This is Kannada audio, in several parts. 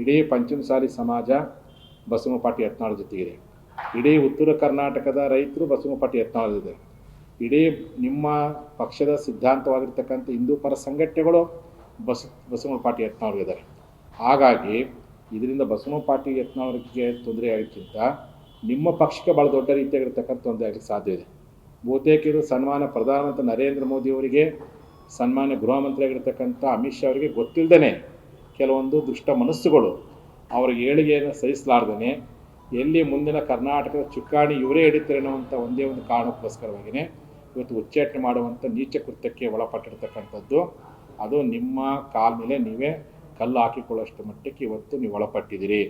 ಇಡೀ ಪಂಚಮಸಾಲಿ ಸಮಾಜ ಬಸವನಪಾಟಿ ಯತ್ನಾಳ್ ಜೊತೆಗಿದೆ. ಇಡೀ ಉತ್ತರ ಕರ್ನಾಟಕದ ರೈತರು ಬಸವನಪಾಟಿ ಯತ್ನಾಳ್ ಇದೆ. ಇಡೀ ನಿಮ್ಮ ಪಕ್ಷದ ಸಿದ್ಧಾಂತವಾಗಿರ್ತಕ್ಕಂಥ ಹಿಂದೂ ಪರ ಸಂಘಟನೆಗಳು ಬಸವನಪಾಟಿ ಯತ್ನಾಳ್ ಇದ್ದಾರೆ. ಹಾಗಾಗಿ ಇದರಿಂದ ಬಸವನಪಾಟಿ ಯತ್ನಾಳ್ಗೆ ತೊಂದರೆ ಆಗೋಕ್ಕಿಂತ ನಿಮ್ಮ ಪಕ್ಷಕ್ಕೆ ಭಾಳ ದೊಡ್ಡ ರೀತಿಯಾಗಿರ್ತಕ್ಕಂಥ ತೊಂದರೆ ಆಗಲಿಕ್ಕೆ ಸಾಧ್ಯ ಇದೆ. ಬಹುತೇಕ ಇದು ಸನ್ಮಾನ್ಯ ಪ್ರಧಾನಮಂತ್ರಿ ನರೇಂದ್ರ ಮೋದಿ ಅವರಿಗೆ, ಸನ್ಮಾನ್ಯ ಗೃಹ ಮಂತ್ರಿ ಆಗಿರ್ತಕ್ಕಂಥ ಅಮಿತ್ ಶಾ ಅವರಿಗೆ ಗೊತ್ತಿಲ್ಲದೇ ಕೆಲವೊಂದು ದುಷ್ಟ ಮನಸ್ಸುಗಳು ಅವರ ಏಳಿಗೆಯನ್ನು ಸಹಿಸಲಾರ್ದೇ ಎಲ್ಲಿ ಮುಂದಿನ ಕರ್ನಾಟಕದ ಚುಕ್ಕಾಣಿ ಇವರೇ ಹಿಡಿತಾರೆ ಅನ್ನುವಂಥ ಒಂದೇ ಒಂದು ಕಾರಣಕ್ಕೋಸ್ಕರವಾಗಿಯೇ ಇವತ್ತು ಉಚ್ಚಾಟನೆ ಮಾಡುವಂಥ ನೀಚ ಕೃತ್ಯಕ್ಕೆ ಒಳಪಟ್ಟಿರ್ತಕ್ಕಂಥದ್ದು. ಅದು ನಿಮ್ಮ ಕಾಲ ಮೇಲೆ ನೀವೇ ಕಲ್ಲು ಹಾಕಿಕೊಳ್ಳುವಷ್ಟು ಮಟ್ಟಕ್ಕೆ ಇವತ್ತು ನೀವು ಒಳಪಟ್ಟಿದ್ದೀರಿ.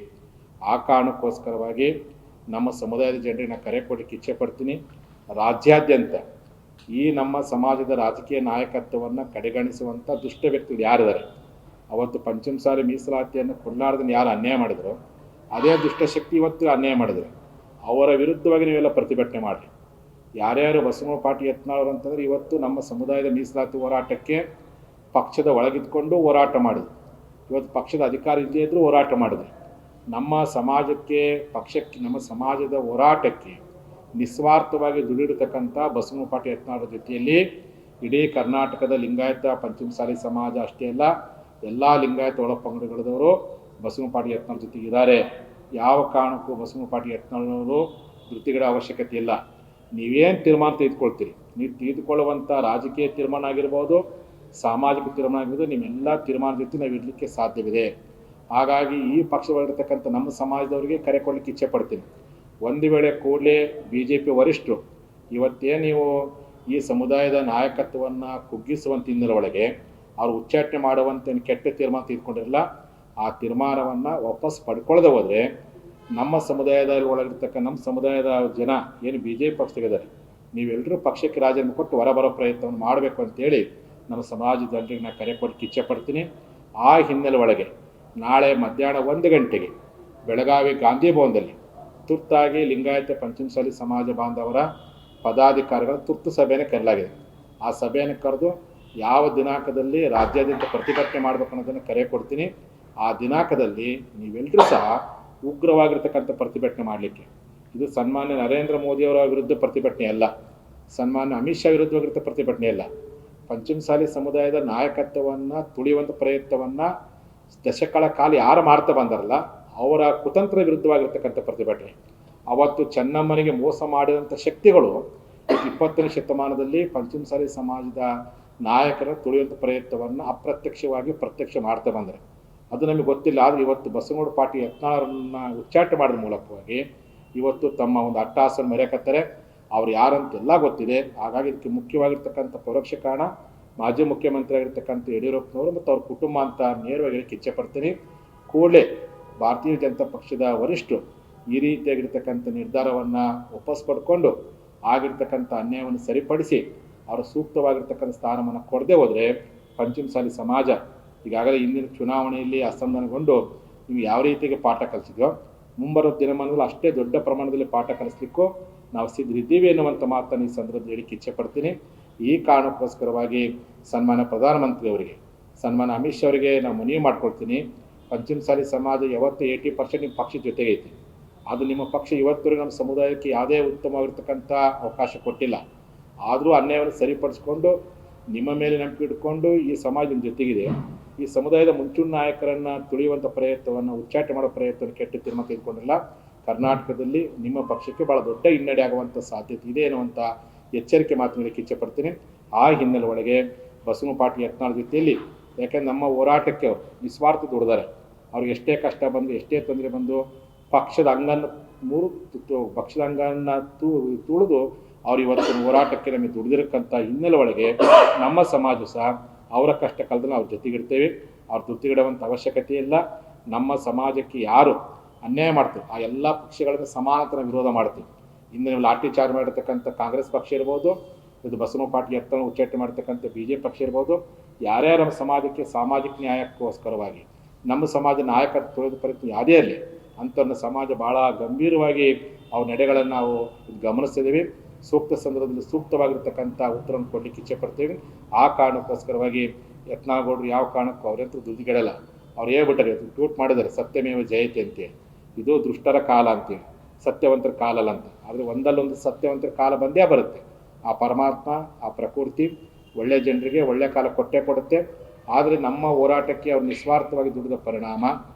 ಆ ಕಾರಣಕ್ಕೋಸ್ಕರವಾಗಿ ನಮ್ಮ ಸಮುದಾಯದ ಜನರಿಗೆ ನಾನು ಕರೆ ಕೊಡಲಿಕ್ಕೆ ಇಚ್ಛೆ ಪಡ್ತೀನಿ. ರಾಜ್ಯಾದ್ಯಂತ ಈ ನಮ್ಮ ಸಮಾಜದ ರಾಜಕೀಯ ನಾಯಕತ್ವವನ್ನು ಕಡೆಗಣಿಸುವಂಥ ದುಷ್ಟ ವ್ಯಕ್ತಿಗಳು ಯಾರಿದ್ದಾರೆ, ಅವತ್ತು ಪಂಚಮಸಾಲಿ ಮೀಸಲಾತಿಯನ್ನು ಕೊಡಲಾರ್ದನ್ನು ಯಾರು ಅನ್ಯಾಯ ಮಾಡಿದ್ರು, ಅದೇ ದುಷ್ಟಶಕ್ತಿ ಇವತ್ತು ಅನ್ಯಾಯ ಮಾಡಿದ್ರು. ಅವರ ವಿರುದ್ಧವಾಗಿ ನೀವೆಲ್ಲ ಪ್ರತಿಭಟನೆ ಮಾಡಿರಿ. ಯಾರ್ಯಾರು ಬಸವನಪಾಟಿ ಯತ್ನಾಳ್ ಅಂತಂದರೆ ಇವತ್ತು ನಮ್ಮ ಸಮುದಾಯದ ಮೀಸಲಾತಿ ಹೋರಾಟಕ್ಕೆ ಪಕ್ಷದ ಒಳಗಿದ್ಕೊಂಡು ಹೋರಾಟ ಮಾಡಿದ್ರು. ಇವತ್ತು ಪಕ್ಷದ ಅಧಿಕಾರ ಇಲ್ಲದೇ ಇದ್ದರೂ ಹೋರಾಟ ಮಾಡಿದ್ರು. ನಮ್ಮ ಸಮಾಜಕ್ಕೆ, ಪಕ್ಷಕ್ಕೆ, ನಮ್ಮ ಸಮಾಜದ ಹೋರಾಟಕ್ಕೆ ನಿಸ್ವಾರ್ಥವಾಗಿ ದುಡಿದಿರ್ತಕ್ಕಂಥ ಬಸವನಪಾಟಿ ಯತ್ನಾಳ್ ಜೊತೆಯಲ್ಲಿ ಇಡೀ ಕರ್ನಾಟಕದ ಲಿಂಗಾಯತ ಪಂಚಮಸಾಲಿ ಸಮಾಜ ಅಷ್ಟೇ ಅಲ್ಲ, ಎಲ್ಲ ಲಿಂಗಾಯತ ಒಳಪಂಗಡಗಳದವರು ಬಸವನಪಾಟಿ ಯತ್ನಾಳ್ ಜೊತೆಗಿದ್ದಾರೆ. ಯಾವ ಕಾರಣಕ್ಕೂ ಬಸವನಪಾಟಿ ಯತ್ನಾಳ್ನವರು ಧೃತಿಗಡ ಅವಶ್ಯಕತೆ ಇಲ್ಲ. ನೀವೇನು ತೀರ್ಮಾನ ತೆಗೆದುಕೊಳ್ತೀರಿ, ನೀವು ತೆಗೆದುಕೊಳ್ಳುವಂಥ ರಾಜಕೀಯ ತೀರ್ಮಾನ ಆಗಿರ್ಬೋದು, ಸಾಮಾಜಿಕ ತೀರ್ಮಾನ ಆಗಿರ್ಬೋದು, ನಿಮ್ಮೆಲ್ಲ ತೀರ್ಮಾನ ಜೊತೆ ನಾವು ಇಡಲಿಕ್ಕೆ ಸಾಧ್ಯವಿದೆ. ಹಾಗಾಗಿ ಈ ಪಕ್ಷದಲ್ಲಿರ್ತಕ್ಕಂಥ ನಮ್ಮ ಸಮಾಜದವರಿಗೆ ಕರೆ ಕೊಡಲಿಕ್ಕೆ ಇಚ್ಛೆ ಪಡ್ತೀನಿ. ಒಂದು ವೇಳೆ ಕೂಡಲೇ BJP ವರಿಷ್ಠರು ಇವತ್ತೇ ನೀವು ಈ ಸಮುದಾಯದ ನಾಯಕತ್ವವನ್ನು ಕುಗ್ಗಿಸುವಂಥ ಹಿನ್ನೆಲೆಯೊಳಗೆ ಅವರು ಉಚ್ಚಾಟನೆ ಮಾಡುವಂಥ ಕೆಟ್ಟ ತೀರ್ಮಾನ ತೆಗೆದುಕೊಂಡಿರಲ್ಲ, ಆ ತೀರ್ಮಾನವನ್ನು ವಾಪಸ್ ಪಡ್ಕೊಳ್ಳದೆ ಹೋದರೆ ನಮ್ಮ ಸಮುದಾಯದಲ್ಲಿ ಒಳಗಿರ್ತಕ್ಕ ನಮ್ಮ ಸಮುದಾಯದ ಜನ ಏನು BJP ಪಕ್ಷದಾಗಿದ್ದಾರೆ, ನೀವೆಲ್ಲರೂ ಪಕ್ಷಕ್ಕೆ ರಾಜೀನಾಮೆ ಕೊಟ್ಟು ಹೊರಬರೋ ಪ್ರಯತ್ನವನ್ನು ಮಾಡಬೇಕು ಅಂತೇಳಿ ನಮ್ಮ ಸಮಾಜದ ಜನರಿಗೆ ನಾನು ಕರೆ ಕೊಡಲಿಕ್ಕೆ ಇಚ್ಛೆ ಪಡ್ತೀನಿ. ಆ ಹಿನ್ನೆಲೆ ಒಳಗೆ ನಾಳೆ ಮಧ್ಯಾಹ್ನ 1 ಗಂಟೆಗೆ ಬೆಳಗಾವಿ ಗಾಂಧಿ ಭವನದಲ್ಲಿ ತುರ್ತಾಗಿ ಲಿಂಗಾಯತ ಪಂಚಮಸಾಲಿ ಸಮಾಜ ಬಾಂಧವರ ಪದಾಧಿಕಾರಿಗಳ ತುರ್ತು ಸಭೆಯನ್ನು ಕರೆಯಲಾಗಿದೆ. ಆ ಸಭೆಯನ್ನು ಕರೆದು ಯಾವ ದಿನಾಂಕದಲ್ಲಿ ರಾಜ್ಯಾದ್ಯಂತ ಪ್ರತಿಭಟನೆ ಮಾಡಬೇಕು ಅನ್ನೋದನ್ನು ಕರೆ ಕೊಡ್ತೀನಿ. ಆ ದಿನಾಂಕದಲ್ಲಿ ನೀವೆಲ್ಲರೂ ಸಹ ಉಗ್ರವಾಗಿರ್ತಕ್ಕಂಥ ಪ್ರತಿಭಟನೆ ಮಾಡಲಿಕ್ಕೆ, ಇದು ಸನ್ಮಾನ್ಯ ನರೇಂದ್ರ ಮೋದಿಯವರ ವಿರುದ್ಧ ಪ್ರತಿಭಟನೆ ಅಲ್ಲ, ಸನ್ಮಾನ್ಯ ಅಮಿತ್ ಶಾ ವಿರುದ್ಧವಾಗಿರ್ತ ಪ್ರತಿಭಟನೆ ಅಲ್ಲ. ಪಂಚಮಸಾಲಿ ಸಮುದಾಯದ ನಾಯಕತ್ವವನ್ನು ತುಳಿಯುವಂಥ ಪ್ರಯತ್ನವನ್ನು ದಶಕಗಳ ಕಾಲ ಯಾರು ಮಾಡ್ತಾ ಬಂದಾರಲ್ಲ ಅವರ ಕುತಂತ್ರ ವಿರುದ್ಧವಾಗಿರ್ತಕ್ಕಂಥ ಪ್ರತಿಭಟನೆ. ಅವತ್ತು ಚೆನ್ನಮ್ಮನಿಗೆ ಮೋಸ ಮಾಡಿದಂಥ ಶಕ್ತಿಗಳು 20ನೇ ಶತಮಾನದಲ್ಲಿ ಪಂಚಮಸಾಲಿ ಸಮಾಜದ ನಾಯಕರ ತುಳಿಯುವಂಥ ಪ್ರಯತ್ನವನ್ನು ಅಪ್ರತ್ಯಕ್ಷವಾಗಿ ಪ್ರತ್ಯಕ್ಷ ಮಾಡ್ತಾ ಬಂದರೆ ಅದು ನಮಗೆ ಗೊತ್ತಿಲ್ಲ. ಆದರೆ ಇವತ್ತು ಬಸವನಪಾಟಿ ಯತ್ನಾಳರನ್ನು ಉಚ್ಚಾಟನೆ ಮಾಡಿದ ಮೂಲಕವಾಗಿ ಇವತ್ತು ತಮ್ಮ ಒಂದು ಅಟ್ಟಹಾಸನ ಮೆರೆಕತ್ತಾರೆ. ಅವ್ರು ಯಾರಂತೆಲ್ಲ ಗೊತ್ತಿದೆ. ಹಾಗಾಗಿ ಇದಕ್ಕೆ ಮುಖ್ಯವಾಗಿರ್ತಕ್ಕಂಥ ಪರೋಕ್ಷ ಕಾರಣ ಮಾಜಿ ಮುಖ್ಯಮಂತ್ರಿ ಆಗಿರ್ತಕ್ಕಂಥ ಯಡಿಯೂರಪ್ಪನವರು ಮತ್ತು ಅವ್ರ ಕುಟುಂಬ ಅಂತ ನೇರವಾಗಿ ಹೇಳಕ್ಕೆ ಇಚ್ಛೆ ಪಡ್ತೀನಿ. ಕೂಡಲೇ ಭಾರತೀಯ ಜನತಾ ಪಕ್ಷದ ವರಿಷ್ಠರು ಈ ರೀತಿಯಾಗಿರ್ತಕ್ಕಂಥ ನಿರ್ಧಾರವನ್ನು ವಾಪಸ್ ಪಡ್ಕೊಂಡು ಆಗಿರ್ತಕ್ಕಂಥ ಅನ್ಯಾಯವನ್ನು ಸರಿಪಡಿಸಿ ಅವರು ಸೂಕ್ತವಾಗಿರ್ತಕ್ಕಂಥ ಸ್ಥಾನವನ್ನು ಕೊಡದೆ ಹೋದರೆ ಪಂಚಮಸಾಲಿ ಸಮಾಜ ಈಗಾಗಲೇ ಇಂದಿನ ಚುನಾವಣೆಯಲ್ಲಿ ಅಸಮಾಧಾನಗೊಂಡು ನೀವು ಯಾವ ರೀತಿಗೆ ಪಾಠ ಕಲಿಸಿದ್ಯೋ ಮುಂಬರುವ ದಿನಮಾನದಲ್ಲಿ ಅಷ್ಟೇ ದೊಡ್ಡ ಪ್ರಮಾಣದಲ್ಲಿ ಪಾಠ ಕಲಿಸ್ಲಿಕ್ಕೂ ನಾವು ಸಿದ್ಧರಿದ್ದೀವಿ ಎನ್ನುವಂಥ ಮಾತನ್ನು ಈ ಸಂದರ್ಭದಲ್ಲಿ ಹೇಳಿಕ್ಕೆ ಇಚ್ಛೆ ಪಡ್ತೀನಿ. ಈ ಕಾರಣಕ್ಕೋಸ್ಕರವಾಗಿ ಸನ್ಮಾನ್ಯ ಪ್ರಧಾನಮಂತ್ರಿಯವರಿಗೆ, ಸನ್ಮಾನ್ಯ ಅಮಿತ್ ಶಾ ಅವರಿಗೆ ನಾವು ಮನವಿ ಮಾಡ್ಕೊಳ್ತೀನಿ. ಪಂಚಮಸಾಲಿ ಸಮಾಜ ಯಾವತ್ತು 80% ನಿಮ್ಮ ಪಕ್ಷದ ಜೊತೆಗೆ ಐತಿ. ಅದು ನಿಮ್ಮ ಪಕ್ಷ ಇವತ್ತವರೆಗೆ ನಮ್ಮ ಸಮುದಾಯಕ್ಕೆ ಯಾವುದೇ ಉತ್ತಮವಾಗಿರ್ತಕ್ಕಂಥ ಅವಕಾಶ ಕೊಟ್ಟಿಲ್ಲ. ಆದರೂ ಅನ್ಯಾಯವನ್ನು ಸರಿಪಡಿಸ್ಕೊಂಡು ನಿಮ್ಮ ಮೇಲೆ ನಂಬಿಕೆ ಇಟ್ಕೊಂಡು ಈ ಸಮಾಜ ನಿಮ್ಮ ಜೊತೆಗಿದೆ. ಈ ಸಮುದಾಯದ ಮುಂಚೂಣಿ ನಾಯಕರನ್ನು ತುಳಿಯುವಂಥ ಪ್ರಯತ್ನವನ್ನು, ಉಚ್ಚಾಟನೆ ಮಾಡೋ ಪ್ರಯತ್ನವನ್ನು ಕೆಟ್ಟ ತೀರ್ಮಾನ ತೆಗೆದುಕೊಂಡಿಲ್ಲ. ಕರ್ನಾಟಕದಲ್ಲಿ ನಿಮ್ಮ ಪಕ್ಷಕ್ಕೆ ಭಾಳ ದೊಡ್ಡ ಹಿನ್ನಡೆ ಆಗುವಂಥ ಸಾಧ್ಯತೆ ಇದೆ ಎನ್ನುವಂಥ ಎಚ್ಚರಿಕೆ ಮಾತನಾಡಲಿಕ್ಕೆ ಇಚ್ಛೆ ಪಡ್ತೀನಿ. ಆ ಹಿನ್ನೆಲೆ ಒಳಗೆ ಬಸವನಪಾಟಿ ಯತ್ನಾಳ್ ಜೊತೆಯಲ್ಲಿ, ಯಾಕೆಂದ್ರೆ ನಮ್ಮ ಹೋರಾಟಕ್ಕೆ ಅವರು ನಿಸ್ವಾರ್ಥ ದುಡಿದಾರೆ. ಅವ್ರಿಗೆ ಎಷ್ಟೇ ಕಷ್ಟ ಬಂದು, ಎಷ್ಟೇ ತೊಂದರೆ ಬಂದು ಪಕ್ಷದ ಅಂಗನ್ನು ತುಳಿದು ಅವ್ರು ಇವತ್ತಿನ ಹೋರಾಟಕ್ಕೆ ನಮಗೆ ದುಡಿದಿರಕ್ಕಂಥ ಹಿನ್ನೆಲೆ ಒಳಗೆ ನಮ್ಮ ಸಮಾಜ ಸಹ ಅವರ ಕಷ್ಟ ಕಾಲದಲ್ಲಿ ಅವ್ರ ಜೊತೆಗಿಡ್ತೇವೆ. ಅವ್ರ ಜೊತೆಗಿಡುವಂಥ ಅವಶ್ಯಕತೆ ಇಲ್ಲ. ನಮ್ಮ ಸಮಾಜಕ್ಕೆ ಯಾರು ಅನ್ಯಾಯ ಮಾಡ್ತೀವಿ ಆ ಎಲ್ಲ ಪಕ್ಷಗಳನ್ನು ಸಮಾನತರ ವಿರೋಧ ಮಾಡ್ತೀವಿ. ಇನ್ನು ನೀವು ಲಾಠಿ ಚಾರ್ಜ್ ಮಾಡಿರ್ತಕ್ಕಂಥ ಕಾಂಗ್ರೆಸ್ ಪಕ್ಷ ಇರ್ಬೋದು, ಇದು ಬಸವನಪಾಟಿ ಯತ್ನಾಳ್ ಉಚ್ಚಾಟನೆ ಮಾಡ್ತಕ್ಕಂಥ BJP ಪಕ್ಷ ಇರ್ಬೋದು, ಯಾರ್ಯಾರು ನಮ್ಮ ಸಮಾಜಕ್ಕೆ ಸಾಮಾಜಿಕ ನ್ಯಾಯಕ್ಕೋಸ್ಕರವಾಗಿ ನಮ್ಮ ಸಮಾಜ ನಾಯಕರ ತೊಳೆದು ಪ್ರಯತ್ನ ಯಾವುದೇ ಇರಲಿ ಅಂಥವ್ರನ್ನ ಸಮಾಜ ಭಾಳ ಗಂಭೀರವಾಗಿ ಅವ್ರ ನಡೆಗಳನ್ನು ನಾವು ಗಮನಿಸ್ತಿದ್ದೀವಿ. ಸೂಕ್ತ ಸಂದರ್ಭದಲ್ಲಿ ಸೂಕ್ತವಾಗಿರ್ತಕ್ಕಂಥ ಉತ್ತರವನ್ನು ಕೊಡಲಿಕ್ಕೆ ಇಚ್ಛೆ ಪಡ್ತೀವಿ. ಆ ಕಾರಣಕ್ಕೋಸ್ಕರವಾಗಿ ಯತ್ನಾಳ್ ಗೌಡರು ಯಾವ ಕಾರಣಕ್ಕೂ ಅವರಂತೂ ದುಡ್ಡಿಗೆಡಲ್ಲ. ಅವ್ರು ಹೇಳ್ಬಿಟ್ಟಾರೆ, ಟ್ವೀಟ್ ಮಾಡಿದ್ದಾರೆ, ಸತ್ಯಮೇವ ಜಯತೆ ಅಂತೇಳಿ. ಇದು ದುಷ್ಟರ ಕಾಲ ಅಂತೇಳಿ, ಸತ್ಯವಂತರ ಕಾಲ ಅಲ್ಲ ಅಂತ. ಆದರೆ ಒಂದಲ್ಲೊಂದು ಸತ್ಯವಂತರ ಕಾಲ ಬಂದೇ ಬರುತ್ತೆ. ಆ ಪರಮಾತ್ಮ, ಆ ಪ್ರಕೃತಿ ಒಳ್ಳೆಯ ಜನರಿಗೆ ಒಳ್ಳೆಯ ಕಾಲ ಕೊಟ್ಟೇ ಕೊಡುತ್ತೆ. ಆದರೆ ನಮ್ಮ ಹೋರಾಟಕ್ಕೆ ಅವ್ರು ನಿಸ್ವಾರ್ಥವಾಗಿ ದುಡಿದ ಪರಿಣಾಮ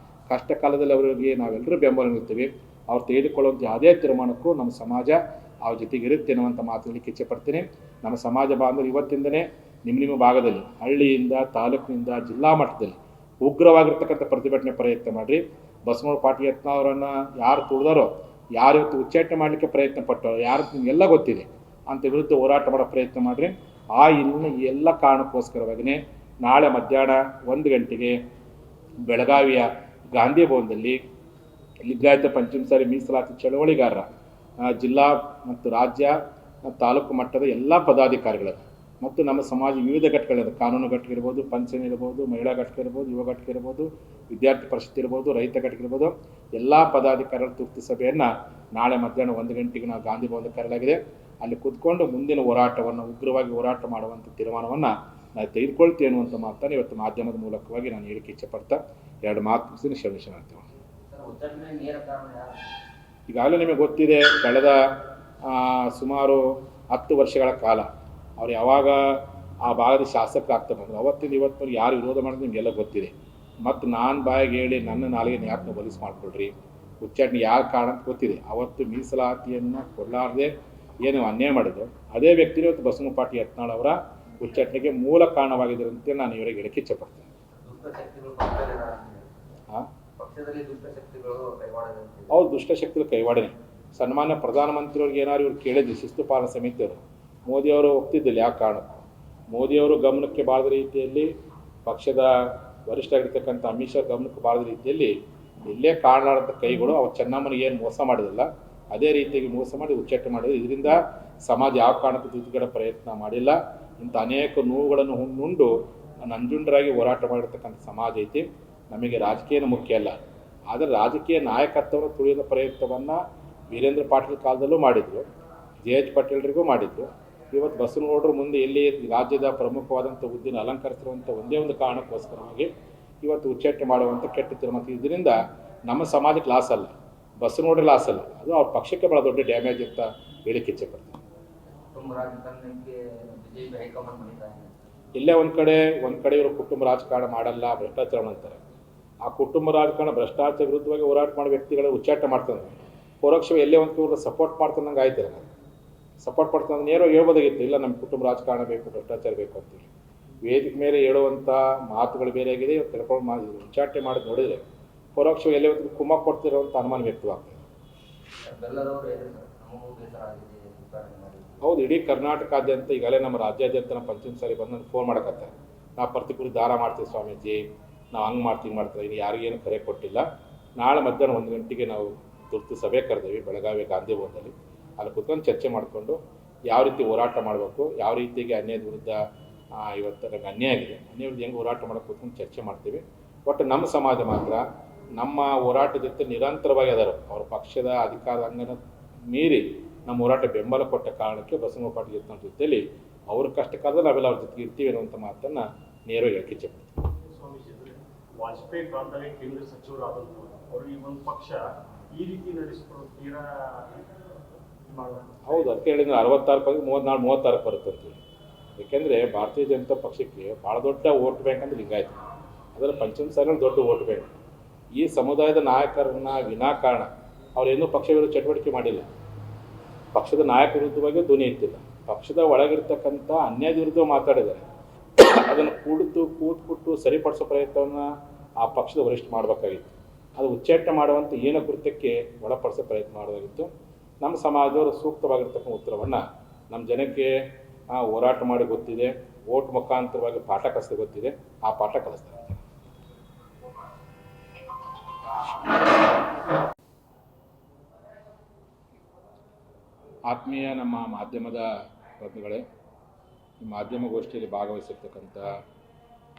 ಕಷ್ಟ ಕಾಲದಲ್ಲಿ ಅವರಿಗೆ ನಾವೆಲ್ಲರೂ ಬೆಂಬಲ ನೀಡ್ತೀವಿ. ಅವ್ರು ತೆಗೆದುಕೊಳ್ಳುವಂಥ ಯಾವುದೇ ತೀರ್ಮಾನಕ್ಕೂ ನಮ್ಮ ಸಮಾಜ ಅವ್ರ ಜೊತೆಗೆ ಇರುತ್ತೆ ಅನ್ನುವಂಥ ಮಾತುಗಳಿಗೆ ಇಚ್ಛೆಪಡ್ತೀನಿ. ನಮ್ಮ ಸಮಾಜ ಬಾಂಧವರು ಇವತ್ತಿಂದನೇ ನಿಮ್ಮ ಭಾಗದಲ್ಲಿ ಹಳ್ಳಿಯಿಂದ ತಾಲೂಕಿನಿಂದ ಜಿಲ್ಲಾ ಮಟ್ಟದಲ್ಲಿ ಉಗ್ರವಾಗಿರ್ತಕ್ಕಂಥ ಪ್ರತಿಭಟನೆ ಪ್ರಯತ್ನ ಮಾಡಿರಿ. ಬಸವನಗೌಡ ಪಾಟೀಲ್ ಯತ್ನಾಳ್ ಅವರನ್ನು ಯಾರು ತುಳಿದಾರೋ, ಯಾರು ಇವತ್ತು ಉಚ್ಚಾಟನೆ ಮಾಡಲಿಕ್ಕೆ ಪ್ರಯತ್ನ ಪಟ್ಟರೋ, ಯಾರು ನಿಮಗೆಲ್ಲ ಗೊತ್ತಿದೆ ಅಂತ ವಿರುದ್ಧ ಹೋರಾಟ ಮಾಡೋ ಪ್ರಯತ್ನ ಮಾಡಿರಿ. ಆ ಎಲ್ಲ ಕಾರಣಕ್ಕೋಸ್ಕರವಾಗಿಯೇ ನಾಳೆ ಮಧ್ಯಾಹ್ನ 1 ಗಂಟೆಗೆ ಬೆಳಗಾವಿಯ ಗಾಂಧಿ ಭವನದಲ್ಲಿ ಲಿಂಗಾಯತ ಪಂಚಮಸಾಲಿ ಮೀಸಲಾತಿ ಚಳವಳಿಗಾರರ ಜಿಲ್ಲಾ ಮತ್ತು ರಾಜ್ಯ ಮತ್ತು ತಾಲೂಕು ಮಟ್ಟದ ಎಲ್ಲ ಪದಾಧಿಕಾರಿಗಳು ಮತ್ತು ನಮ್ಮ ಸಮಾಜ ವಿವಿಧ ಘಟಕಗಳಿದೆ. ಕಾನೂನು ಘಟಕ ಇರ್ಬೋದು, ಪಂಚಾಯತ್ ಇರ್ಬೋದು, ಮಹಿಳಾ ಘಟಕ ಇರ್ಬೋದು, ಯುವ ಘಟಕ ಇರ್ಬೋದು, ವಿದ್ಯಾರ್ಥಿ ಪರಿಷತ್ ಇರ್ಬೋದು, ರೈತ ಘಟಕ ಇರ್ಬೋದು, ಎಲ್ಲ ಪದಾಧಿಕಾರಿಗಳ ತುರ್ತು ಸಭೆಯನ್ನು ನಾಳೆ ಮಧ್ಯಾಹ್ನ 1 ಗಂಟೆಗೆ ನಾವು ಗಾಂಧಿ ಭವನದಲ್ಲಿ ಕರೆಯಲಾಗಿದೆ. ಅಲ್ಲಿ ಕೂತ್ಕೊಂಡು ಮುಂದಿನ ಹೋರಾಟವನ್ನು ಉಗ್ರವಾಗಿ ಹೋರಾಟ ಮಾಡುವಂಥ ತೀರ್ಮಾನವನ್ನು ನಾವು ತೆಗೆದುಕೊಳ್ತೀವಿ ಅನ್ನುವಂಥ ಮಾತನ್ನು ಇವತ್ತು ಮಾಧ್ಯಮದ ಮೂಲಕವಾಗಿ ನಾನು ಹೇಳಿಕೆ ಇಚ್ಛೆಪಡ್ತಾ 2 ಮಾತು ಮುಗಿಸಿ ಶ್ರಮಿಸೋಣ ಅಂತೇವೆ. ಈಗಾಗಲೇ ನಿಮಗೆ ಗೊತ್ತಿದೆ, ಕಳೆದ ಸುಮಾರು 10 ವರ್ಷಗಳ ಕಾಲ ಅವ್ರು ಯಾವಾಗ ಆ ಭಾಗದ ಶಾಸಕರಾಗ್ತಾ ಬಂದರು, ಅವತ್ತಿಂದ ಇವತ್ತಿನ ಯಾರು ವಿರೋಧ ಮಾಡೋದು ನಿಮಗೆಲ್ಲ ಗೊತ್ತಿದೆ. ಮತ್ತು ನಾನು ಬಾಯಿಗೆ ಹೇಳಿ ನನ್ನ ನಾಲಿಗೆ ಯಾಕೆ ಬಲಿಸ್ ಮಾಡಿಕೊಡ್ರಿ, ಉಚ್ಚಾಟನೆ ಯಾರು ಕಾರಣ ಅಂತ ಗೊತ್ತಿದೆ. ಅವತ್ತು ಮೀಸಲಾತಿಯನ್ನು ಕೊಡಲಾರದೆ ಏನು ಅನ್ಯಾಯ ಮಾಡಿದ್ರು, ಅದೇ ವ್ಯಕ್ತಿಗಳು ಇವತ್ತು ಬಸವನಗೌಡ ಪಾಟೀಲ್ ಯತ್ನಾಳ್ ಅವರ ಉಚ್ಚಾಟನೆಗೆ ಮೂಲ ಕಾರಣವಾಗಿದ್ದರಂತೆ ನಾನು ಇವರಿಗೆ ಹೇಳಿಕೆ ಇಚ್ಛೆಪಡ್ತೇನೆ. ಹೌದು, ದುಷ್ಟಶಕ್ತಿಗಳು ಕೈವಾಡನೆ. ಸನ್ಮಾನ್ಯ ಪ್ರಧಾನಮಂತ್ರಿಯವ್ರಿಗೆ ಏನಾದ್ರು ಇವ್ರು ಕೇಳಿದ್ವಿ, ಶಿಸ್ತು ಪಾಲನಾ ಸಮಿತಿಯವರು, ಮೋದಿಯವರು ಒಪ್ತಿದ್ದಿಲ್ಲ. ಯಾವ ಕಾರಣಕ್ಕೂ ಮೋದಿಯವರು ಗಮನಕ್ಕೆ ಬಾರದ ರೀತಿಯಲ್ಲಿ, ಪಕ್ಷದ ವರಿಷ್ಠರಾಗಿರ್ತಕ್ಕಂಥ ಅಮಿತ್ ಶಾ ಗಮನಕ್ಕೆ ಬಾರದ ರೀತಿಯಲ್ಲಿ ಇಲ್ಲೇ ಕಾರಣಾದಂಥ ಕೈಗಳು ಅವ್ರು ಚೆನ್ನಮ್ಮನಿಗೆ ಏನು ಮೋಸ ಮಾಡಿದಲ್ಲ ಅದೇ ರೀತಿಯಾಗಿ ಮೋಸ ಮಾಡಿ ಉಚ್ಚಾಟನೆ ಮಾಡಿದ್ರು. ಇದರಿಂದ ಸಮಾಜ ಯಾವ ಕಾರಣಕ್ಕೂ ದುಡ್ಡುಗಡ ಪ್ರಯತ್ನ ಮಾಡಿಲ್ಲ. ಇಂಥ ಅನೇಕ ನೋವುಗಳನ್ನು ನುಂಡು ನಂಜುಂಡರಾಗಿ ಹೋರಾಟ ಮಾಡಿರ್ತಕ್ಕಂಥ ಸಮಾಜ ಐತಿ. ನಮಗೆ ರಾಜಕೀಯನ ಮುಖ್ಯ ಅಲ್ಲ, ಆದರೆ ರಾಜಕೀಯ ನಾಯಕತ್ವವನ್ನು ತುಳಿಯುವ ಪ್ರಯತ್ನವನ್ನು ವೀರೇಂದ್ರ ಪಾಟೀಲ್ ಕಾಲದಲ್ಲೂ ಮಾಡಿದರು, JH ಪಾಟೀಲ್ರಿಗೂ ಮಾಡಿದರು. ಇವತ್ತು ಬಸವನಗೌಡರು ಮುಂದೆ ಎಲ್ಲಿ ರಾಜ್ಯದ ಪ್ರಮುಖವಾದಂಥ ಹುದ್ದೆಯನ್ನು ಅಲಂಕರಿಸಿರುವಂಥ ಒಂದೇ ಒಂದು ಕಾರಣಕ್ಕೋಸ್ಕರವಾಗಿ ಇವತ್ತು ಉಚ್ಚಾಟನೆ ಮಾಡುವಂಥ ಕೆಟ್ಟ ತೀರ್ಮಾನ. ಇದರಿಂದ ನಮ್ಮ ಸಮಾಜಕ್ಕೆ ಲಾಸ್ ಅಲ್ಲ, ಬಸವನಗೌಡರ ಲಾಸ್ ಅಲ್ಲ, ಅದು ಅವ್ರ ಪಕ್ಷಕ್ಕೆ ಭಾಳ ದೊಡ್ಡ ಡ್ಯಾಮೇಜ್ ಅಂತ ಹೇಳಿಕೆ ಇಚ್ಛೆಪಡ್ತಾರೆ. ಇಲ್ಲೇ ಒಂದು ಕಡೆ ಇವರು ಕುಟುಂಬ ರಾಜಕಾರಣ ಮಾಡಲ್ಲ, ಭ್ರಷ್ಟಾಚಾರ ಅಂತಾರೆ. ಆ ಕುಟುಂಬ ರಾಜಕಾರಣ ಭ್ರಷ್ಟಾಚಾರ ವಿರುದ್ಧವಾಗಿ ಹೋರಾಟ ಮಾಡೋ ವ್ಯಕ್ತಿಗಳು ಉಚ್ಚಾಟನೆ ಮಾಡ್ತಾರೆ, ಪರೋಕ್ಷವಾಗಿ ಎಲ್ಲೇ ಒಂದು ಇವರು ಸಪೋರ್ಟ್ ಮಾಡ್ತಾನಂಗೆ ಆಯ್ತಾರೆ. ಸಪೋರ್ಟ್ ಮಾಡ್ತಾನೆ ನೇರ ಹೇಳ್ಬೋದಾಗಿತ್ತು, ಇಲ್ಲ ನಮ್ಮ ಕುಟುಂಬ ರಾಜಕಾರಣ ಬೇಕು, ಭ್ರಷ್ಟಾಚಾರ ಬೇಕು ಅಂತೇಳಿ. ವೇದಿಕೆ ಮೇಲೆ ಹೇಳುವಂಥ ಮಾತುಗಳು ಬೇರೆ ಆಗಿದೆ. ತಿಳ್ಕೊಂಡು ಉಚ್ಚಾಟನೆ ಮಾಡೋದು ನೋಡಿದರೆ ಪರೋಕ್ಷವಾಗಿ ಎಲ್ಲೇ ಒಂದು ಕುಮ್ಮ ಕೊಡ್ತಿರೋಂಥ ಅನುಮಾನ ವ್ಯಕ್ತವಾಗ್ತದೆ. ಹೌದು, ಇಡೀ ಕರ್ನಾಟಕಾದ್ಯಂತ ಈಗಾಗಲೇ ನಮ್ಮ ರಾಜ್ಯಾದ್ಯಂತ ನಮ್ಮ ಪಂಚಮಸಾಲಿ ಬಂದು ನನಗೆ ಫೋನ್ ಮಾಡಕತ್ತಾರೆ, ನಾವು ಪ್ರತಿಕೂಲ ದಾರ ಮಾಡ್ತೀವಿ ಸ್ವಾಮೀಜಿ, ನಾವು ಹಂಗೆ ಮಾಡ್ತೀವಿ ಇನ್ನು ಯಾರಿಗೇನು ಕರೆ ಕೊಟ್ಟಿಲ್ಲ. ನಾಳೆ ಮಧ್ಯಾಹ್ನ 1 ಗಂಟೆಗೆ ನಾವು ತುರ್ತು ಸಭೆ ಕರೆದೇವಿ ಬೆಳಗಾವಿ ಗಾಂಧಿ ಭವನದಲ್ಲಿ. ಅಲ್ಲಿ ಕುತ್ಕೊಂಡು ಚರ್ಚೆ ಮಾಡಿಕೊಂಡು ಯಾವ ರೀತಿ ಹೋರಾಟ ಮಾಡಬೇಕು, ಯಾವ ರೀತಿಗೆ ಅನ್ಯಾಯದ ವಿರುದ್ಧ ಇವತ್ತು ನನಗೆ ಅನ್ಯಾಯ ಆಗಿದೆ, ಅನ್ಯಾಯ ವಿರುದ್ಧ ಹೆಂಗೆ ಹೋರಾಟ ಮಾಡೋಕ್ಕೆ ಕೂತ್ಕೊಂಡು ಚರ್ಚೆ ಮಾಡ್ತೀವಿ. ಒಟ್ಟು ನಮ್ಮ ಸಮಾಜ ಮಾತ್ರ ನಮ್ಮ ಹೋರಾಟದ ಜೊತೆ ನಿರಂತರವಾಗಿ ಅದಾರ. ಅವ್ರ ಪಕ್ಷದ ಅಧಿಕಾರದ ಅಂಗನ ಮೀರಿ ನಮ್ಮ ಹೋರಾಟ ಬೆಂಬಲ ಕೊಟ್ಟ ಕಾರಣಕ್ಕೆ ಬಸವನಗೌಡ ಪಾಟೀಲ್ ಯತ್ನಾಳ್ ಜೊತೆಯಲ್ಲಿ ಅವ್ರ ಕಷ್ಟ ಕಾಲದಲ್ಲಿ ನಾವೆಲ್ಲ ಅವ್ರ ಜೊತೆಗೆ ಇರ್ತೀವಿ ಅನ್ನುವಂಥ ಮಾತನ್ನು ನೇರವಾಗಿ ಹೇಳಿಕೆ ಇಚ್ಛೆಪಡ್ತೀವಿ. ವಾಜಪೇಯಿ ಕಾಲದಲ್ಲಿ ಕೇಂದ್ರ ಸಚಿವರಾದಂಥವ್ರು ಅವರು ಈ ಒಂದು ಪಕ್ಷ ಈ ರೀತಿ ನಡೆಸಿಕೊಂಡು ತೀರಾ ಹೌದು, ಅದಕ್ಕೆ ಹೇಳಿದ್ರೆ 66 36 ಬರುತ್ತೆ ಅಂತೀವಿ. ಏಕೆಂದರೆ ಭಾರತೀಯ ಜನತಾ ಪಕ್ಷಕ್ಕೆ ಭಾಳ ದೊಡ್ಡ ವೋಟ್ ಬ್ಯಾಂಕ್ ಅಂದರೆ ಲಿಂಗಾಯತ, ಅದರ ಪಂಚಮಸಾಲಿ ದೊಡ್ಡ ವೋಟ್ ಬ್ಯಾಂಕ್. ಈ ಸಮುದಾಯದ ನಾಯಕರನ್ನ ವಿನಾಕಾರಣ ಅವರೇನೂ ಪಕ್ಷ ವಿರುದ್ಧ ಚಟುವಟಿಕೆ ಮಾಡಿಲ್ಲ, ಪಕ್ಷದ ನಾಯಕ ವಿರುದ್ಧವಾಗಿ ಧ್ವನಿ ಎತ್ತಿಲ್ಲ, ಪಕ್ಷದ ಒಳಗಿರ್ತಕ್ಕಂಥ ಅನ್ಯಾಯದ ವಿರುದ್ಧ ಮಾತಾಡಿದ್ದಾರೆ. ಅದನ್ನು ಕೂತ್ಬಿಟ್ಟು ಸರಿಪಡಿಸೋ ಪ್ರಯತ್ನವನ್ನು ಆ ಪಕ್ಷದ ವರಿಷ್ಠ ಮಾಡಬೇಕಾಗಿತ್ತು. ಅದು ಉಚ್ಚಾಟನೆ ಮಾಡುವಂಥ ಏನ ಕೃತ್ಯಕ್ಕೆ ಒಳಪಡಿಸೋ ಪ್ರಯತ್ನ ಮಾಡೋದಾಗಿತ್ತು. ನಮ್ಮ ಸಮಾಜದವರು ಸೂಕ್ತವಾಗಿರ್ತಕ್ಕಂಥ ಉತ್ತರವನ್ನು ನಮ್ಮ ಜನಕ್ಕೆ ಹೋರಾಟ ಮಾಡಿ ಗೊತ್ತಿದೆ, ಓಟ್ ಮುಖಾಂತರವಾಗಿ ಪಾಠ ಕಲಿಸ್ತಾ ಗೊತ್ತಿದೆ, ಆ ಪಾಠ ಕಲಿಸ್ತಾರೆ. ಆತ್ಮೀಯ ನಮ್ಮ ಮಾಧ್ಯಮದ ಬಂಧುಗಳೇ, ಈ ಮಾಧ್ಯಮ ಗೋಷ್ಠಿಯಲ್ಲಿ ಭಾಗವಹಿಸಿರ್ತಕ್ಕಂಥ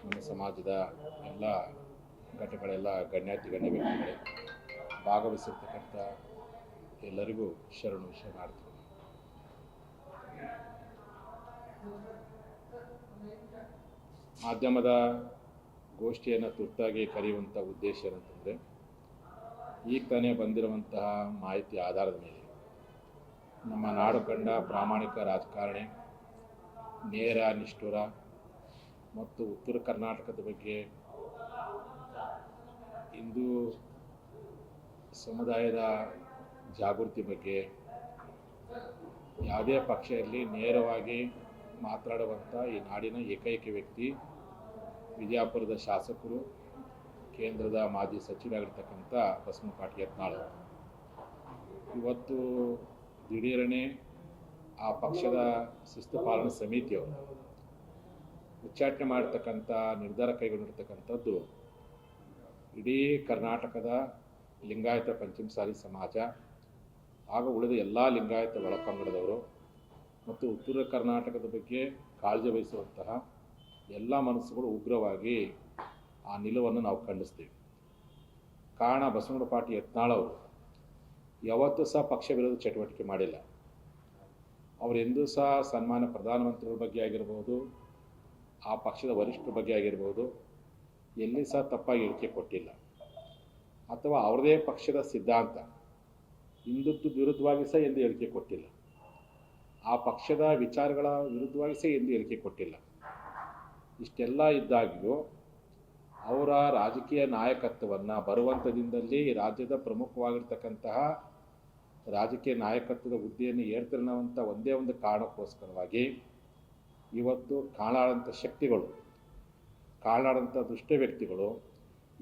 ನಮ್ಮ ಸಮಾಜದ ಎಲ್ಲ ಘಟಕಗಳೆಲ್ಲ ಗಣ್ಯ ವ್ಯಕ್ತಿಗಳೇ, ಭಾಗವಹಿಸಿರ್ತಕ್ಕಂಥ ಎಲ್ಲರಿಗೂ ಶರಣಾರ್ಥಿ. ಮಾಧ್ಯಮದ ಗೋಷ್ಠಿಯನ್ನು ತುರ್ತಾಗಿ ಕರೆಯುವಂಥ ಉದ್ದೇಶ ಏನಂತಂದರೆ, ಈಗ ತಾನೇ ಬಂದಿರುವಂತಹ ಮಾಹಿತಿ ಆಧಾರದ ಮೇಲೆ ನಮ್ಮ ನಾಡು ಕಂಡ ಪ್ರಾಮಾಣಿಕ ರಾಜಕಾರಣಿ, ನೇರ ನಿಷ್ಠುರ ಮತ್ತು ಉತ್ತರ ಕರ್ನಾಟಕದ ಬಗ್ಗೆ, ಹಿಂದೂ ಸಮುದಾಯದ ಜಾಗೃತಿ ಬಗ್ಗೆ ಯಾವುದೇ ಪಕ್ಷ ಇರಲಿ ನೇರವಾಗಿ ಮಾತನಾಡುವಂಥ ಈ ನಾಡಿನ ಏಕೈಕ ವ್ಯಕ್ತಿ ವಿಜಯಪುರದ ಶಾಸಕರು, ಕೇಂದ್ರದ ಮಾಜಿ ಸಚಿವರಾಗಿರ್ತಕ್ಕಂಥ ಬಸವನಪಾಟಿ ಯತ್ನಾಳ್. ಇವತ್ತು ದಿಢೀರನೆ ಆ ಪಕ್ಷದ ಶಿಸ್ತು ಪಾಲನಾ ಸಮಿತಿಯವರು ಉಚ್ಚಾಟನೆ ಮಾಡಿರ್ತಕ್ಕಂಥ ನಿರ್ಧಾರ ಕೈಗೊಂಡಿರ್ತಕ್ಕಂಥದ್ದು ಇಡೀ ಕರ್ನಾಟಕದ ಲಿಂಗಾಯತ ಪಂಚಮಸಾಲಿ ಸಮಾಜ ಹಾಗೂ ಉಳಿದ ಎಲ್ಲ ಲಿಂಗಾಯತ ಒಳಪಂಗಡದವರು ಮತ್ತು ಉತ್ತರ ಕರ್ನಾಟಕದ ಬಗ್ಗೆ ಕಾಳಜಿ ವಹಿಸುವಂತಹ ಎಲ್ಲ ಮನಸ್ಸುಗಳು ಉಗ್ರವಾಗಿ ಆ ನಿಲುವನ್ನು ನಾವು ಖಂಡಿಸ್ತೀವಿ. ಕಾರಣ, ಬಸವನಪಾಟಿ ಯತ್ನಾಳ್ ಅವರು ಯಾವತ್ತೂ ಸಹ ಪಕ್ಷ ವಿರೋಧ ಚಟುವಟಿಕೆ ಮಾಡಿಲ್ಲ. ಅವರು ಎಂದೂ ಸಹ ಸನ್ಮಾನ್ಯ ಪ್ರಧಾನಮಂತ್ರಿಗಳ ಬಗ್ಗೆ ಆಗಿರ್ಬೋದು, ಆ ಪಕ್ಷದ ವರಿಷ್ಠರ ಬಗ್ಗೆ ಆಗಿರ್ಬೋದು, ಎಲ್ಲಿ ಸಹ ತಪ್ಪಾಗಿ ಹೇಳಿಕೆ ಕೊಟ್ಟಿಲ್ಲ. ಅಥವಾ ಅವರದೇ ಪಕ್ಷದ ಸಿದ್ಧಾಂತ ಹಿಂದುತ್ವದ ವಿರುದ್ಧವಾಗಿ ಸಹ ಎಂದು ಹೇಳಿಕೆ ಕೊಟ್ಟಿಲ್ಲ. ಆ ಪಕ್ಷದ ವಿಚಾರಗಳ ವಿರುದ್ಧವಾಗಿ ಸಹ ಎಂದು ಹೇಳಿಕೆ ಕೊಟ್ಟಿಲ್ಲ. ಇಷ್ಟೆಲ್ಲ ಇದ್ದಾಗಿಯೂ ಅವರ ರಾಜಕೀಯ ನಾಯಕತ್ವವನ್ನು ಬರುವಂಥ ದಿನದಲ್ಲಿ ರಾಜ್ಯದ ಪ್ರಮುಖವಾಗಿರ್ತಕ್ಕಂತಹ ರಾಜಕೀಯ ನಾಯಕತ್ವದ ಹುದ್ದೆಯನ್ನು ಏರ್ತಿರೋವಂಥ ಒಂದೇ ಒಂದು ಕಾರಣಕ್ಕೋಸ್ಕರವಾಗಿ ಇವತ್ತು ಕಾಳಾಡಂಥ ಶಕ್ತಿಗಳು, ಕಾಳಾಡಂಥ ದುಷ್ಟ ವ್ಯಕ್ತಿಗಳು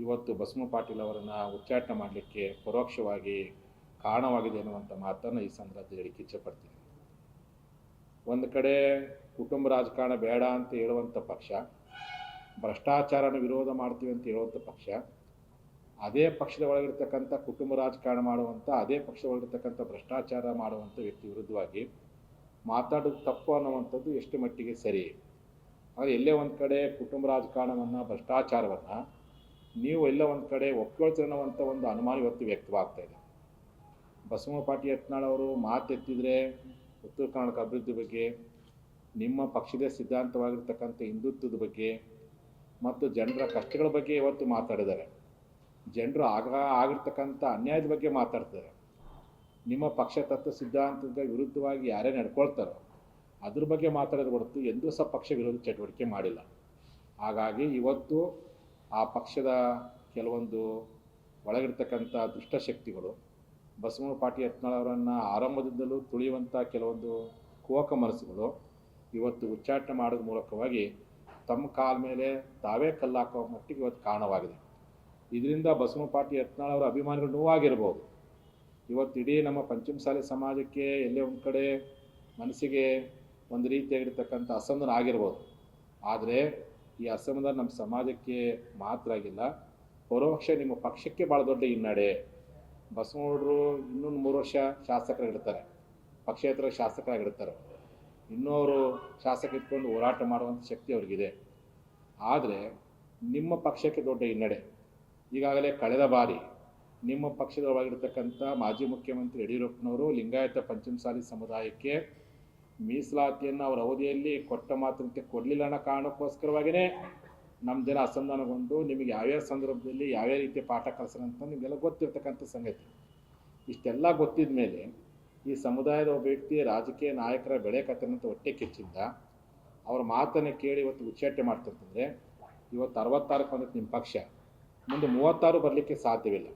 ಇವತ್ತು ಬಸವ ಪಾಟೀಲ್ ಅವರನ್ನು ಉಚ್ಚಾಟನೆ ಮಾಡಲಿಕ್ಕೆ ಪರೋಕ್ಷವಾಗಿ ಕಾರಣವಾಗಿದೆ ಅನ್ನುವಂಥ ಮಾತನ್ನು ಈ ಸಂದರ್ಭದಲ್ಲಿ ಹೇಳಿಕ್ಕೆ ಇಚ್ಛೆಪಡ್ತೀನಿ. ಒಂದು ಕಡೆ ಕುಟುಂಬ ರಾಜಕಾರಣ ಬೇಡ ಅಂತ ಹೇಳುವಂಥ ಪಕ್ಷ, ಭ್ರಷ್ಟಾಚಾರನ ವಿರೋಧ ಮಾಡ್ತೀವಿ ಅಂತ ಹೇಳುವಂಥ ಪಕ್ಷ, ಅದೇ ಪಕ್ಷದ ಒಳಗಿರ್ತಕ್ಕಂಥ ಕುಟುಂಬ ರಾಜಕಾರಣ ಮಾಡುವಂಥ, ಅದೇ ಪಕ್ಷದ ಒಳಗಿರ್ತಕ್ಕಂಥ ಭ್ರಷ್ಟಾಚಾರ ಮಾಡುವಂಥ ವ್ಯಕ್ತಿ ವಿರುದ್ಧವಾಗಿ ಮಾತಾಡೋದು ತಪ್ಪು ಅನ್ನುವಂಥದ್ದು ಎಷ್ಟು ಮಟ್ಟಿಗೆ ಸರಿ. ಆದರೆ ಎಲ್ಲೇ ಒಂದು ಕಡೆ ಕುಟುಂಬ ರಾಜಕಾರಣವನ್ನು, ಭ್ರಷ್ಟಾಚಾರವನ್ನು ನೀವು ಎಲ್ಲ ಒಂದು ಕಡೆ ಒಪ್ಕೊಳ್ತೀರ ಅನ್ನುವಂಥ ಒಂದು ಅನುಮಾನ ಇವತ್ತು ವ್ಯಕ್ತವಾಗ್ತಾ ಇದೆ. ಬಸವನಪಾಟಿ ಯತ್ನಾಳ್ ಅವರು ಮಾತೆತ್ತಿದ್ರೆ ಉತ್ತರ ಕರ್ನಾಟಕ ಅಭಿವೃದ್ಧಿ ಬಗ್ಗೆ, ನಿಮ್ಮ ಪಕ್ಷದ ಸಿದ್ಧಾಂತವಾಗಿರ್ತಕ್ಕಂಥ ಹಿಂದುತ್ವದ ಬಗ್ಗೆ ಮತ್ತು ಜನರ ಕಷ್ಟಗಳ ಬಗ್ಗೆ ಇವತ್ತು ಮಾತಾಡಿದ್ದಾರೆ. ಜನರು ಆಗಿರ್ತಕ್ಕಂಥ ಅನ್ಯಾಯದ ಬಗ್ಗೆ ಮಾತಾಡ್ತಾರೆ. ನಿಮ್ಮ ಪಕ್ಷ ತತ್ವ ಸಿದ್ಧಾಂತದ ವಿರುದ್ಧವಾಗಿ ಯಾರೇ ನಡ್ಕೊಳ್ತಾರೋ ಅದ್ರ ಬಗ್ಗೆ ಮಾತಾಡೋದು ಹೊರತು ಎಂದೂ ಸಹ ಪಕ್ಷ ವಿರೋಧ ಚಟುವಟಿಕೆ ಮಾಡಿಲ್ಲ. ಹಾಗಾಗಿ ಇವತ್ತು ಆ ಪಕ್ಷದ ಕೆಲವೊಂದು ಒಳಗಿರ್ತಕ್ಕಂಥ ದುಷ್ಟಶಕ್ತಿಗಳು ಬಸವನಪಾಟಿ ಯತ್ನಾಳ್ ಅವರನ್ನು ಆರಂಭದಿಂದಲೂ ತುಳಿಯುವಂಥ ಕೆಲವೊಂದು ಕುಹಕ ಮನಸ್ಸುಗಳು ಇವತ್ತು ಉಚ್ಚಾಟನೆ ಮಾಡೋದ್ರ ಮೂಲಕವಾಗಿ ತಮ್ಮ ಕಾಲ ಮೇಲೆ ತಾವೇ ಕಲ್ಲಾಕೋ ಮಟ್ಟಿಗೆ ಇವತ್ತು ಕಾರಣವಾಗಿದೆ. ಇದರಿಂದ ಬಸವನಪಾಟಿ ಯತ್ನಾಳ್ ಅವರ ಅಭಿಮಾನಿಗಳು ನೋವಾಗಿರ್ಬೋದು. ಇವತ್ತು ಇಡೀ ನಮ್ಮ ಪಂಚಮಸಾಲಿ ಸಮಾಜಕ್ಕೆ ಎಲ್ಲೇ ಒಂದು ಕಡೆ ಮನಸ್ಸಿಗೆ ಒಂದು ರೀತಿಯಾಗಿರ್ತಕ್ಕಂಥ ಅಸಮಾಧಾನ ಆಗಿರ್ಬೋದು. ಆದರೆ ಈ ಅಸಮಾಧಾನ ನಮ್ಮ ಸಮಾಜಕ್ಕೆ ಮಾತ್ರ ಆಗಿಲ್ಲ, ಪರೋಕ್ಷ ನಿಮ್ಮ ಪಕ್ಷಕ್ಕೆ ಭಾಳ ದೊಡ್ಡ ಹಿನ್ನಡೆ. ಬಸವನಗೌಡರು ಇನ್ನೊಂದು 3 ವರ್ಷ ಶಾಸಕರಾಗಿರ್ತಾರೆ, ಪಕ್ಷೇತರ ಶಾಸಕರಾಗಿರ್ತಾರೆ. ಇನ್ನೂ ಅವರು ಶಾಸಕ ಇಟ್ಕೊಂಡು ಹೋರಾಟ ಮಾಡುವಂಥ ಶಕ್ತಿ ಅವ್ರಿಗಿದೆ. ಆದರೆ ನಿಮ್ಮ ಪಕ್ಷಕ್ಕೆ ದೊಡ್ಡ ಹಿನ್ನಡೆ. ಈಗಾಗಲೇ ಕಳೆದ ಬಾರಿ ನಿಮ್ಮ ಪಕ್ಷದ ಒಳಗಿರ್ತಕ್ಕಂಥ ಮಾಜಿ ಮುಖ್ಯಮಂತ್ರಿ ಯಡಿಯೂರಪ್ಪನವರು ಲಿಂಗಾಯತ ಪಂಚಮಸಾಲಿ ಸಮುದಾಯಕ್ಕೆ ಮೀಸಲಾತಿಯನ್ನು ಅವರ ಅವಧಿಯಲ್ಲಿ ಕೊಟ್ಟ ಮಾತಂತೆ ಕೊಡಲಿಲ್ಲ ಅನ್ನೋ ಕಾರಣಕ್ಕೋಸ್ಕರವಾಗಿಯೇ ನಮ್ಮ ಜನ ಅಸಮಾಧಾನಗೊಂಡು ನಿಮಗೆ ಯಾವ್ಯಾವ ಸಂದರ್ಭದಲ್ಲಿ ಯಾವ್ಯಾವ ರೀತಿಯ ಪಾಠ ಕಲಿಸೋಂತ ನಿಮಗೆಲ್ಲ ಗೊತ್ತಿರ್ತಕ್ಕಂಥ ಸಂಗತಿ. ಇಷ್ಟೆಲ್ಲ ಗೊತ್ತಿದ ಮೇಲೆ ಈ ಸಮುದಾಯದ ಒಬ್ಬ ವ್ಯಕ್ತಿ ರಾಜಕೀಯ ನಾಯಕರ ಬೆಳೆ ಕತ್ತನಂತ ಹೊಟ್ಟೆ ಕಿಚ್ಚಿಂದ ಅವ್ರ ಮಾತನ್ನು ಕೇಳಿ ಇವತ್ತು ಉಚ್ಚಾಟನೆ ಮಾಡ್ತಂತಂದರೆ ಇವತ್ತು 66 ಬಂದಕ್ಕೆ ನಿಮ್ಮ ಪಕ್ಷ ಮುಂದೆ 36 ಬರಲಿಕ್ಕೆ ಸಾಧ್ಯವಿಲ್ಲ.